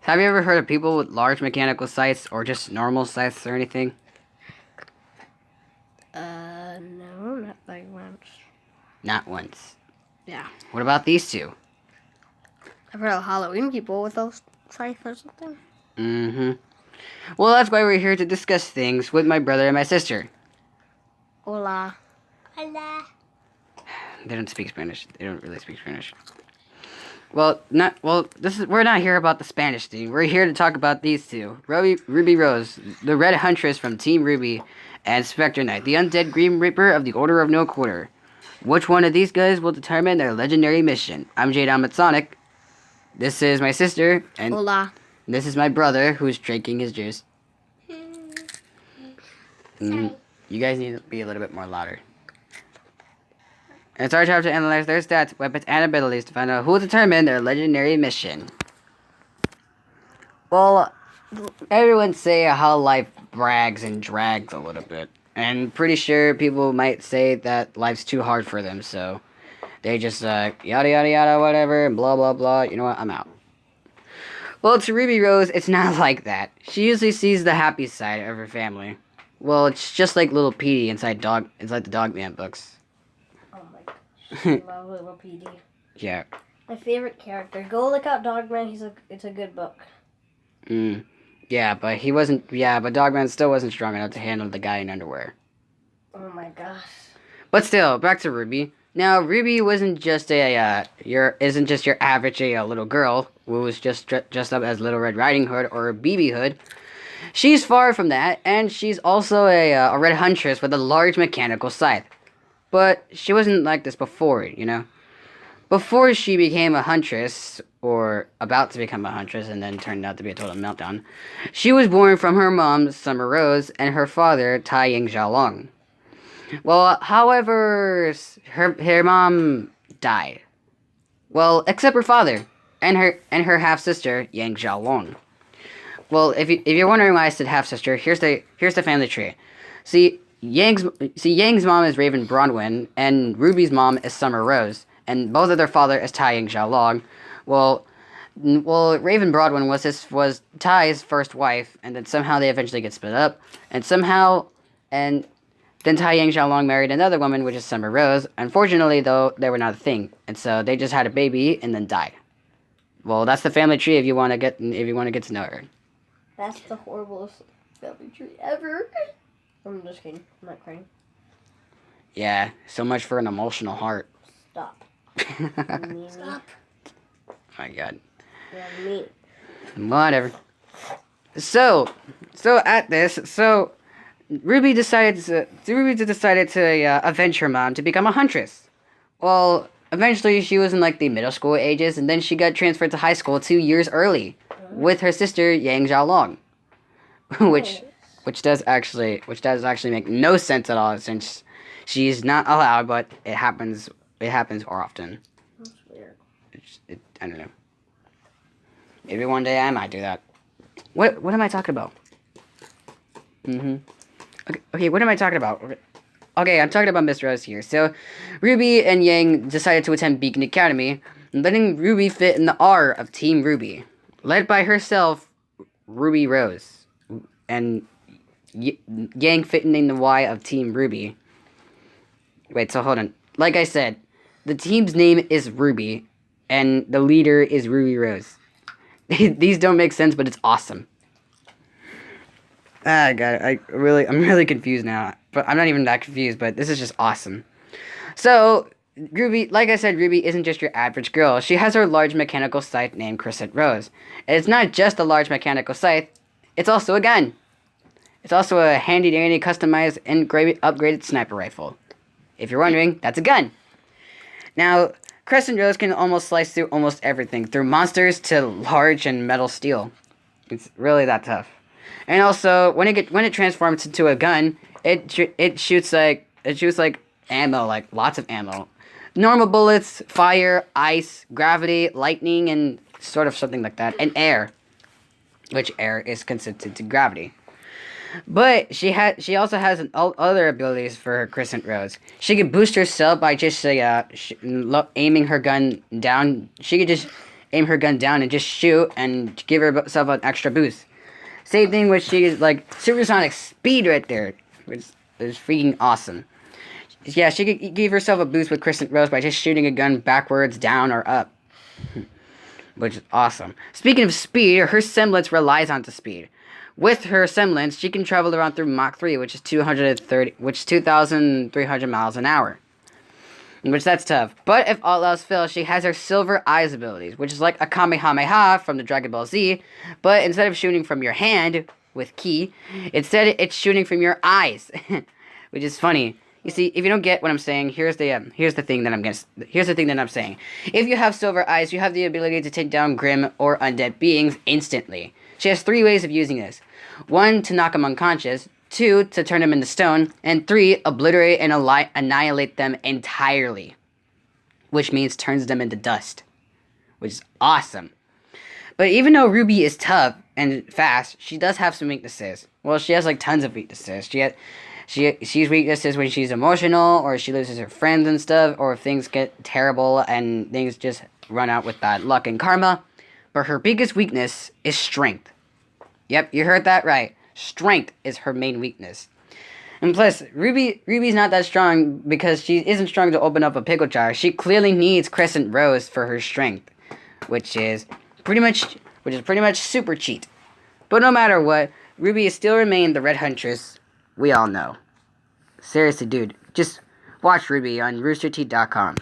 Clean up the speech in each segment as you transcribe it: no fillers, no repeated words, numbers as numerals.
Have you ever heard of people with large mechanical scythes or just normal scythes or anything? No, not like once. Not once. Yeah. What about these two? I've heard of Halloween people with those scythes or something. Mm-hmm. Well, that's why we're here to discuss things with my brother and my sister. Hola. Hola. They don't speak Spanish. They don't really speak Spanish. We're not here about the Spanish thing. We're here to talk about these two. Ruby Rose, the Red Huntress from Team Ruby, and Specter Knight, the undead Grim Reaper of the Order of No Quarter. Which one of these guys will determine their legendary mission? I'm Jade Sonic. This is my sister, and Hola. this is my brother, who's drinking his juice. You guys need to be a little bit more louder. And it's our job to analyze their stats, weapons, and abilities to find out who will determine their legendary mission. Well, everyone say how life brags and drags a little bit. And pretty sure people might say that life's too hard for them, so they just, yada yada yada, whatever, and blah blah blah. You know what? I'm out. Well, to Ruby Rose, it's not like that. She usually sees the happy side of her family. Well, it's just like little Petey inside the Dogman books. Oh my gosh. I love little PD. Yeah. My favorite character. Go look out Dogman. It's a good book. Yeah, but he wasn't. Yeah, but Dogman still wasn't strong enough to handle the guy in underwear. Oh my gosh. But still, back to Ruby. Now, Ruby wasn't just isn't just your average little girl who was just dressed up as Little Red Riding Hood or BB Hood. She's far from that, and she's also a Red Huntress with a large mechanical scythe. But she wasn't like this before, you know? Before she became a Huntress, or about to become a Huntress, and then turned out to be a total meltdown, she was born from her mom, Summer Rose, and her father, Tai Ying Xiaolong. Well, however, her mom died. Well, except her father, and her half-sister, Yang Xiaolong. Well, if you're wondering why I said half-sister, here's the family tree. See, Yang's mom is Raven Bronwyn, and Ruby's mom is Summer Rose, and both of their father is Tai Ying Xiaolong. Well, Raven Bronwyn was Tai's first wife, and then somehow they eventually get split up, and then Tai Ying Xiaolong married another woman, which is Summer Rose. Unfortunately, though, they were not a thing, and so they just had a baby and then died. Well, that's the family tree if you want to get to know her. That's the horriblest family tree ever. I'm just kidding. I'm not crying. Yeah, so much for an emotional heart. Stop. Stop. Oh my god. You're mean. Whatever. So Ruby decided to avenge her mom to become a huntress. Well, eventually she was in like the middle school ages, and then she got transferred to high school 2 years early with her sister Yang Xiaolong, which does actually make no sense at all since she's not allowed, but it happens more often. That's weird. I don't know. Maybe one day I might do that. What am I talking about? Okay, what am I talking about? Okay, I'm talking about Miss Rose here. So, Ruby and Yang decided to attend Beacon Academy, letting Ruby fit in the R of Team Ruby, led by herself, Ruby Rose, and Yang fitting in the Y of Team Ruby. Wait, so hold on. Like I said, the team's name is Ruby, and the leader is Ruby Rose. These don't make sense, but it's awesome. Ah, God, I'm really confused now. But I'm not even that confused, but this is just awesome. So, Ruby, like I said, Ruby isn't just your average girl. She has her large mechanical scythe named Crescent Rose. And it's not just a large mechanical scythe, it's also a gun. It's also a handy-dandy, customized, and upgraded sniper rifle. If you're wondering, that's a gun. Now, Crescent Rose can almost slice through almost everything, through monsters to large and metal steel. It's really that tough. And also, when it transforms into a gun, it shoots like ammo, like lots of ammo. Normal bullets, fire, ice, gravity, lightning, and sort of something like that, and air, which air is consistent to gravity. But she also has other abilities for her Crescent Rose. She can boost herself by just aiming her gun down. She could just aim her gun down and just shoot and give herself an extra boost. Same thing with she's like supersonic speed right there, which is freaking awesome. Yeah, she could give herself a boost with Crescent Rose by just shooting a gun backwards, down, or up, which is awesome. Speaking of speed, her semblance relies on the speed. With her semblance, she can travel around through Mach 3, which is 2,300 miles an hour. Which that's tough. But if all else fails, she has her Silver Eyes abilities, which is like a Kamehameha from the Dragon Ball Z, but instead of shooting from your hand with ki, instead it's shooting from your eyes, which is funny. You see, if you don't get what I'm saying, here's the thing that I'm saying. If you have Silver Eyes, you have the ability to take down grim or undead beings instantly. She has 3 ways of using this. 1, to knock them unconscious. 2, to turn them into stone. And 3, obliterate and annihilate them entirely. Which means turns them into dust. Which is awesome. But even though Ruby is tough and fast, she does have some weaknesses. Well, she has like tons of weaknesses. She's weaknesses when she's emotional, or she loses her friends and stuff, or if things get terrible and things just run out with bad luck and karma. But her biggest weakness is strength. Yep, you heard that right. Strength is her main weakness. And plus, Ruby's not that strong because she isn't strong to open up a pickle jar. She clearly needs Crescent Rose for her strength, which is pretty much super cheat. But no matter what, Ruby is still remain the Red Huntress we all know. Seriously, dude, just watch Ruby on roosterteeth.com.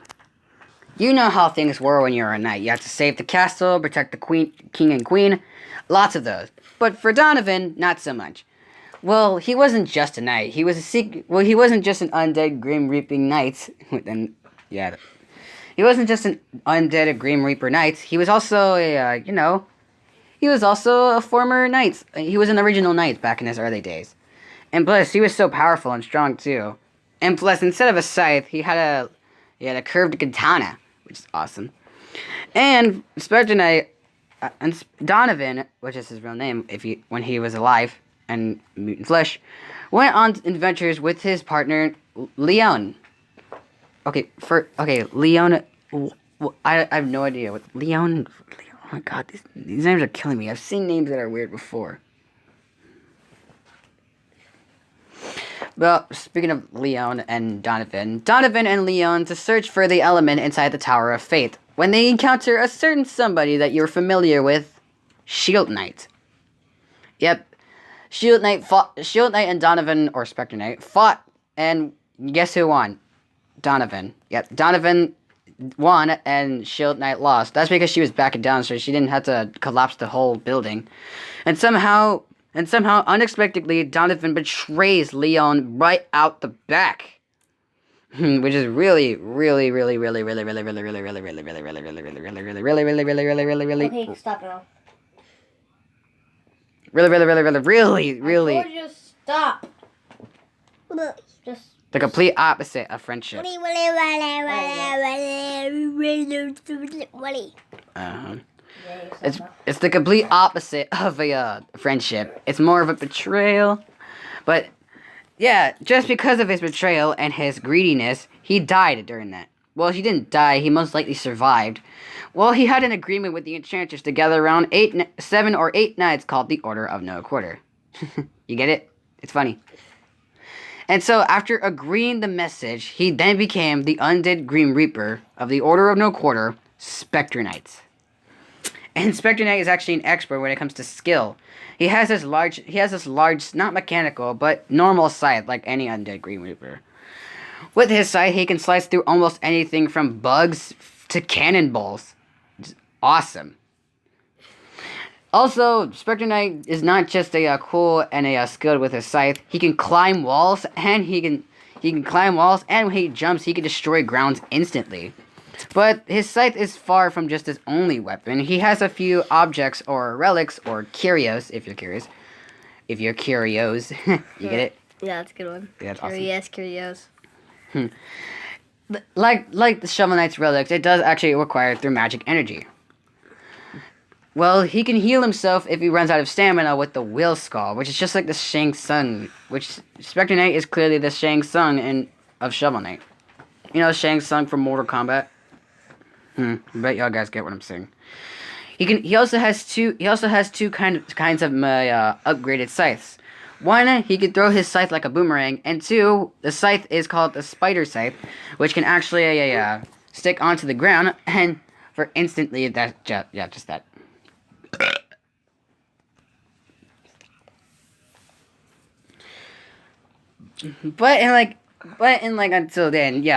You know how things were when you were a knight. You have to save the castle, protect the king and queen. Lots of those. But for Donovan, not so much. Well, he wasn't just a knight. He wasn't just an undead Grim Reaping knight. He wasn't just an undead Grim Reaper knight. He was also he was also a former knight. He was an original knight back in his early days. And plus, he was so powerful and strong too. And plus, instead of a scythe, he had a curved katana, which is awesome. And Specter Knight, and Donovan, which is his real name, when he was alive and mutant flesh, went on adventures with his partner Leon. Leon. I have no idea what Leon. Oh my god, these names are killing me. I've seen names that are weird before. Well, speaking of Leon and Donovan and Leon to search for the element inside the Tower of Fate when they encounter a certain somebody that you're familiar with, Shield Knight. Yep, Shield Knight and Donovan, or Specter Knight, fought, and guess who won? Donovan. Yep, Donovan won, and Shield Knight lost. That's because she was backing down, so she didn't have to collapse the whole building. And somehow, unexpectedly, Donovan betrays Leon right out the back. Which is really Okay, stop now. really I told you stop. Just the complete opposite of friendship. It's the complete opposite of a friendship. It's more of a betrayal. But yeah, just because of his betrayal and his greediness, he died during that. Well, he didn't die. He most likely survived. Well, he had an agreement with the Enchantress to gather around 7 or 8 knights called the Order of No Quarter. You get it? It's funny. And so, after agreeing the message, he then became the undead Grim Reaper of the Order of No Quarter, Specter Knight. And Specter Knight is actually an expert when it comes to skill. He has this large, not mechanical, but normal scythe like any undead Grim Reaper. With his scythe, he can slice through almost anything from bugs to cannonballs. It's awesome. Also, Specter Knight is not just cool and skilled with his scythe. He can climb walls, and when he jumps, he can destroy grounds instantly. But his scythe is far from just his only weapon. He has a few objects or relics or curios, if you're curious. If you're curios, you get it? Yeah, that's a good one. Yeah, that's Curios. Like the Shovel Knight's relics, it does actually require through magic energy. Well, he can heal himself if he runs out of stamina with the Will Skull, which is just like the Shang Tsung, which Specter Knight is clearly the Shang Tsung of Shovel Knight. You know Shang Tsung from Mortal Kombat? Bet y'all guys get what I'm saying. He also has two kinds of upgraded scythes. One, he can throw his scythe like a boomerang, and two, the scythe is called the spider scythe, which can actually stick onto the ground and for instantly just that. But in like until then, he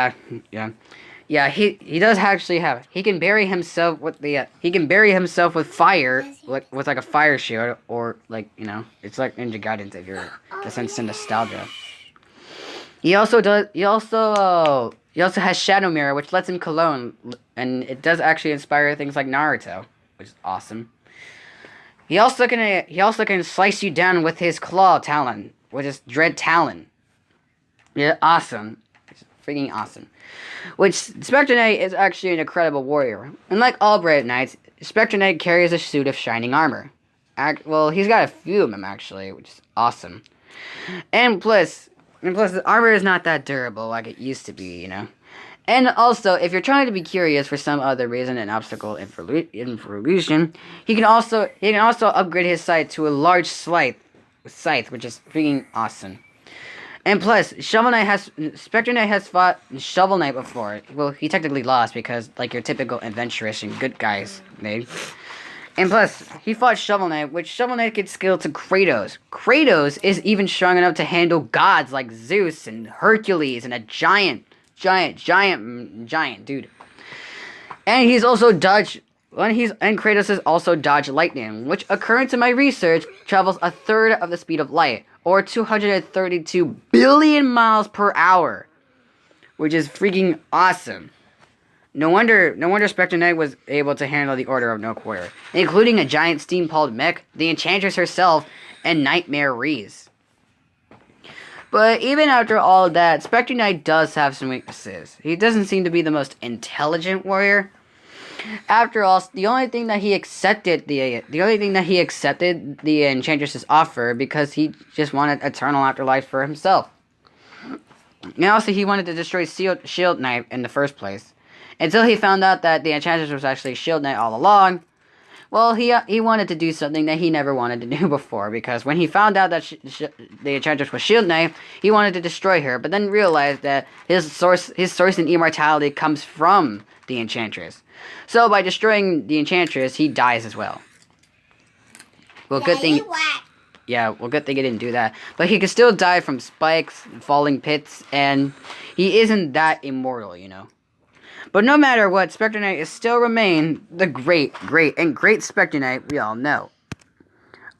does actually have. He can bury himself with with fire, like with like a fire shield, or like it's like Ninja Gaiden if you're the sense of nostalgia. He also does. He also has Shadow Mirror, which lets him clone, and it does actually inspire things like Naruto, which is awesome. He also can slice you down with his claw talon, which is Dread Talon. Yeah, awesome. It's freaking awesome. Which, Specter Knight is actually an incredible warrior. Unlike all Brave Knights, Specter Knight carries a suit of shining armor. Well, he's got a few of them, actually, which is awesome. And plus, the armor is not that durable like it used to be, And also, if you're trying to be curious for some other reason, an obstacle in Evolution, he can also upgrade his scythe to a large scythe, which is freaking awesome. And plus, Specter Knight has fought Shovel Knight before. Well, he technically lost because, like your typical adventurous and good guys made. And plus, he fought Shovel Knight, which Shovel Knight could scale to Kratos. Kratos is even strong enough to handle gods like Zeus and Hercules and a giant dude. And he's also Kratos is also dodge lightning, which according to my research travels a third of the speed of light, or 232 billion miles per hour, which is freaking awesome. No wonder Specter Knight was able to handle the Order of No Quarter, including a giant steam-powered mech, the Enchantress herself, and Nightmare Reese. But even after all of that, Specter Knight does have some weaknesses. He doesn't seem to be the most intelligent warrior. After all, the only thing that he accepted the Enchantress's offer because he just wanted eternal afterlife for himself. And also, he wanted to destroy Shield Knight in the first place. Until he found out that the Enchantress was actually Shield Knight all along. Well, he wanted to do something that he never wanted to do before, because when he found out that the Enchantress was Shield Knight, he wanted to destroy her, but then realized that his source in immortality comes from the Enchantress. So by destroying the Enchantress, he dies as well. Well, good thing. Yeah, well, good thing he didn't do that. But he could still die from spikes, falling pits, and he isn't that immortal, But no matter what, Specter Knight is still remain the great Specter Knight we all know.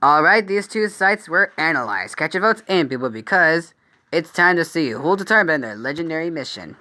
Alright, these two sites were analyzed. Catch your votes in, people, because it's time to see who'll determine their legendary mission.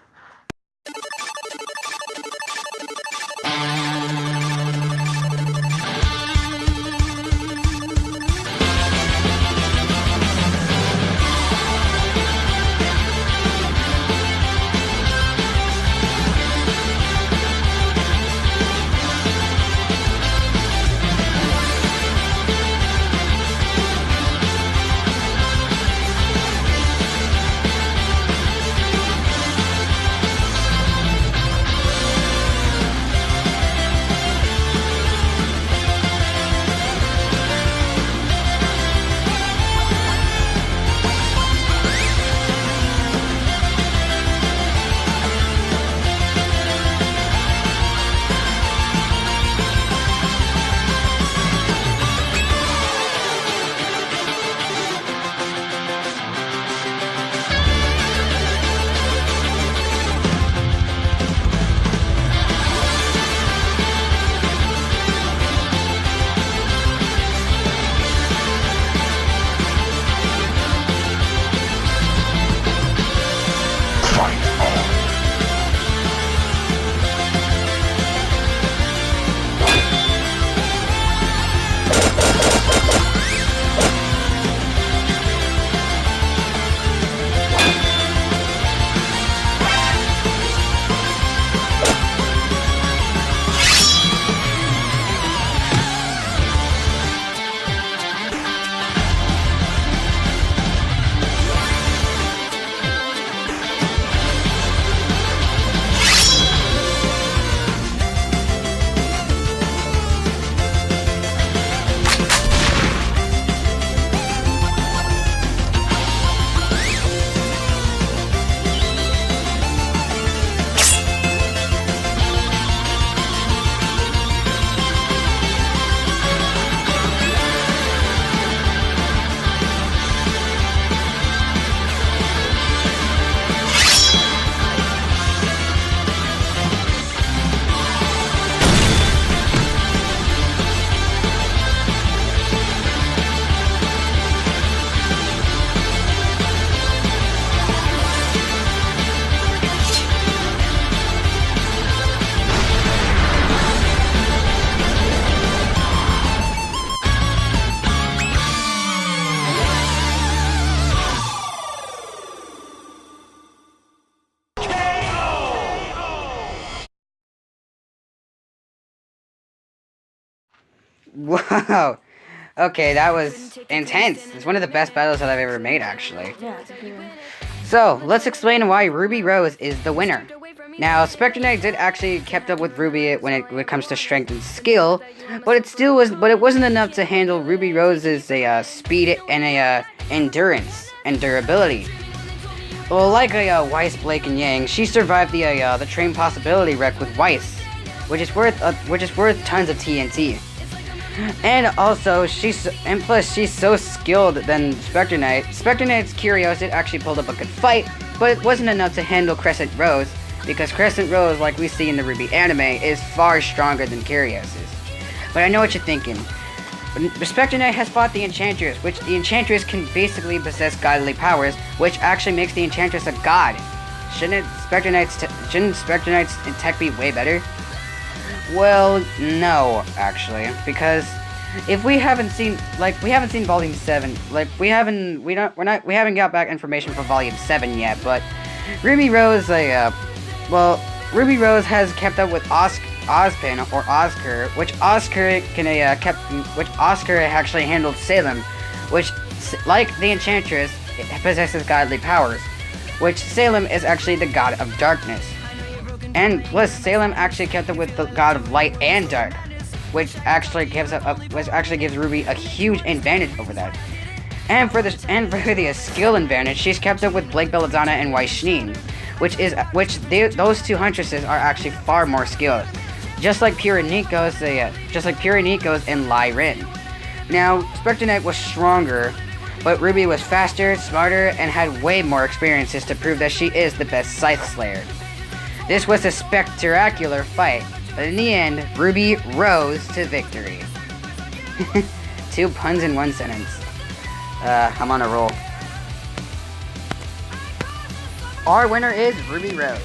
Whoa. Okay, that was intense. It's one of the best battles that I've ever made, actually. Yeah, it's a good one. So, let's explain why Ruby Rose is the winner. Now, Specter Knight did actually kept up with Ruby when it comes to strength and skill, but it wasn't enough to handle Ruby Rose's speed and endurance and durability. Well, like Weiss, Blake, and Yang, she survived the Train Possibility wreck with Weiss, which is worth tons of TNT. And also, plus she's so skilled than Specter Knight. Specter Knight's Curios did actually pulled up a good fight, but it wasn't enough to handle Crescent Rose, because Crescent Rose, like we see in the Ruby anime, is far stronger than Curios is. But I know what you're thinking. But Specter Knight has fought the Enchantress, which the Enchantress can basically possess godly powers, which actually makes the Enchantress a god. Shouldn't Specter Knight's tech be way better? Well, no, actually, because if we haven't seen Volume 7, we haven't got back information for Volume 7 yet, but Ruby Rose, Ruby Rose has kept up with Ozpin or Oscar, which Oscar actually handled Salem, which, like the Enchantress, possesses godly powers, which Salem is actually the god of darkness. And plus, Salem actually kept up with the god of light and dark, which actually gives Ruby a huge advantage over that. And for the skill advantage, she's kept up with Blake Belladonna and Weiss Schneen, those two huntresses are actually far more skilled, just like Pure Nico's and Lai Rin. Now, Specter Knight was stronger, but Ruby was faster, smarter, and had way more experiences to prove that she is the best Scythe Slayer. This was a spectacular fight, but in the end, Ruby rose to victory. 2 puns in 1 sentence. I'm on a roll. Our winner is Ruby Rose.